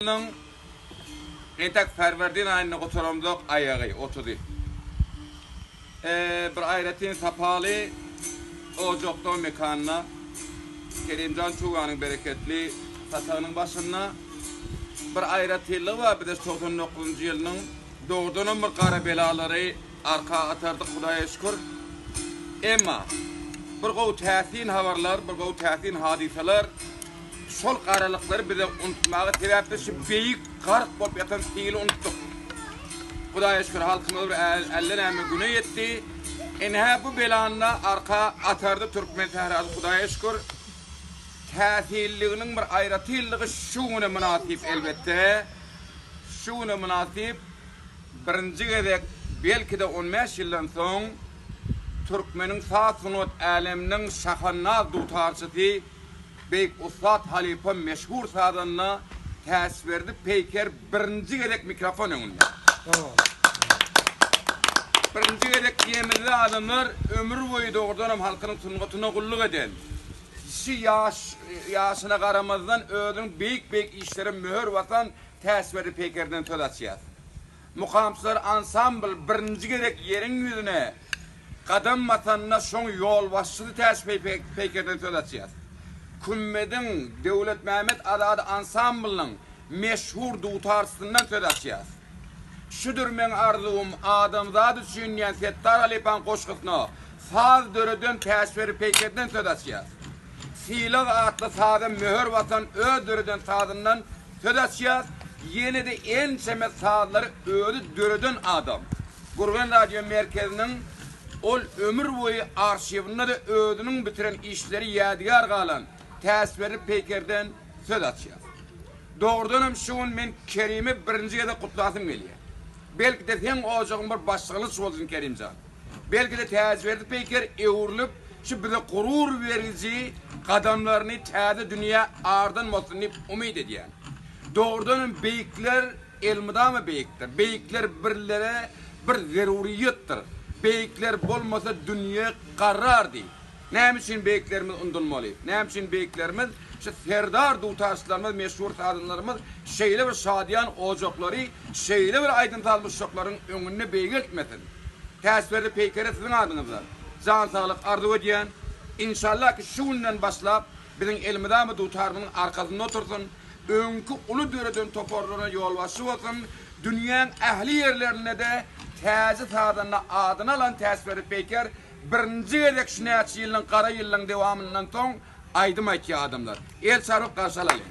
yılının entek ferverdin ayını oturamdık ayağı otudu. Bir ayretin sapalı ocakta mekanına Kerimcan Çuğan'ın bereketli satağının başına bir ayretilli var. Bir de 99. yılının doğduğunun bir kara belaları arka atardık Hudaya şükür. Ama bir qav təsin havarlar, bir qav təsin hadiseler sol qaralıqları bir de unutmağı tebepte şu beyik qarq bolup yatan fiili unuttuk. Hudaya şükür halkımız bir 50 näme güne yetti. Enha bu belanına arka atardı Türkmen Sahralı Hudaya şükür. Təsilliğinin bir ayratıllığı şuna münasip elbette. Şuna münasip birinci gedek belki de 15 yıldan son Türkmenin saat-sunut aleminin şahannaz dutarçıtı Beyk Ustad Halife meşhur sadanına təsvirdi Peyker birinci gedek mikrofon önünde. Birinci gedek diyemizde adamlar ömür boyu doğrudan halkının sunnatına kulluk eden. Şu yaşına karamazdan ödün büyük işlerin mühür vatan təsvirdi Peyker'den söz açıyaz. Mukamsızlar ansambl birinci gedek yerin yüzüne Kadam matanına son yol başlığı təsvir Peyker'den söz açıyız. Kümmedin Devlet Mehmet adı ansamblının meşhur dutarsından söz açıyız. Şudur men arzum adamzadı düşünyen Settar Alipan koşkusuna saz dörüdün təsvir Peyker'den söz açıyız. Silah adlı sazın mühür vatan dörüdün sazından söz açıyız. Yeni de en semet sazları dörüdün adam. Gurben Radyo Merkezi'nin ol ömür boyu arşivinde de ödünün bitiren işleri yadigar kalan təsviri Peyker'den söz açıyor. Doğrudanım şuun men Kerim'i birinci yerde kutlasım geliyor. Belki de sen olacağın bir başlığı olsun Kerimcan. Belki de təsviri Peyker evurulup şu bize gurur verici kadamlarını təze dünya ağırdan olsun deyip umid ediyor. Doğrudanım beyikler elmida mı beyiktir? Beyikler birlere bir zeruriyettir. Beyikler bolmasa dünya karar değil. Ne için beyiklerimiz undulmalı? Ne için beyiklerimiz işte serdar dutarslarımız, meşhur kadınlarımız şeyle bir şadiyan ocakları, şeyle bir aydıntalmış şokların önüne beyik etmesin. Təsvirli Peyker'e sizin adınızlar. Can sağlık arzu ediyen. İnşallah ki şundan başlayıp bizim elmida mı dutarımın arkasında otursun. Önkü ulu dörüdün toparlarına yol başı olsun. Dünyanın ehli yerlerine de təzi sadanına adını alan təsviri Peyker birinci gedek şinayatçı yılın, kara yılın devamından son aydım ayki adamlar. El sarıp karşılayın.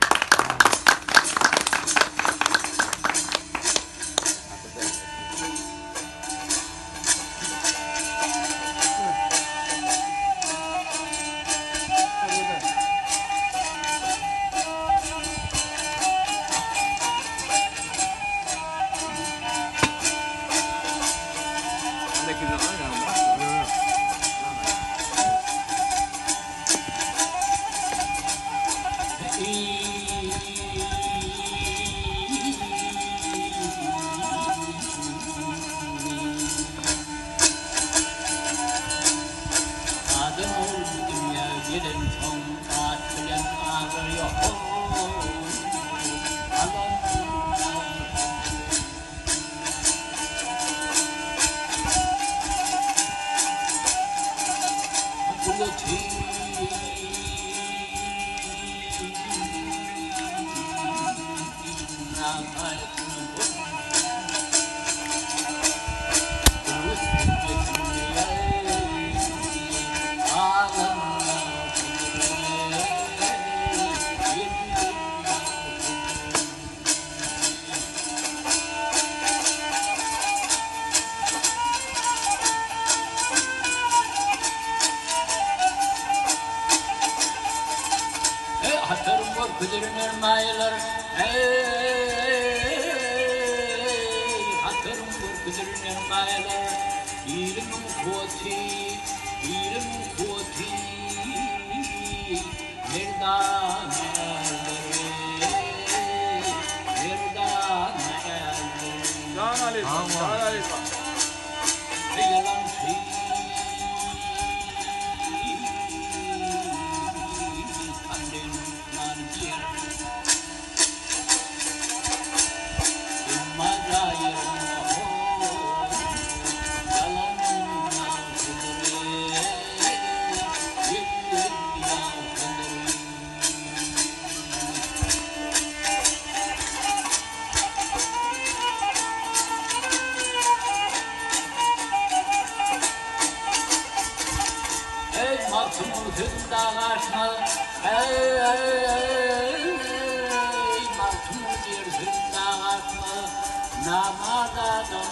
namadadım,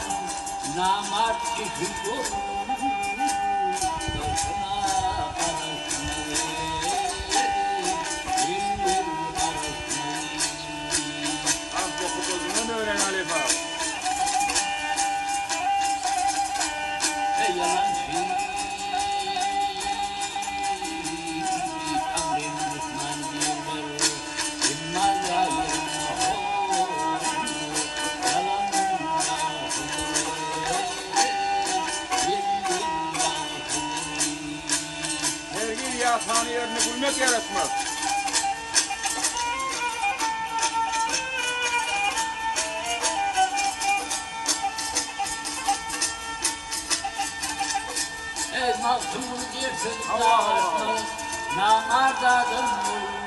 namart çıkıyor. Az dokuz olduğundan öğren Alef abi. Yalancı, Tanrı'nın düşman değiller, İmmalayın Her gün yatağın yerini bulmak yaratmaz. Ey mahzun girsin Allah Allah. dağıtmaz, namardadım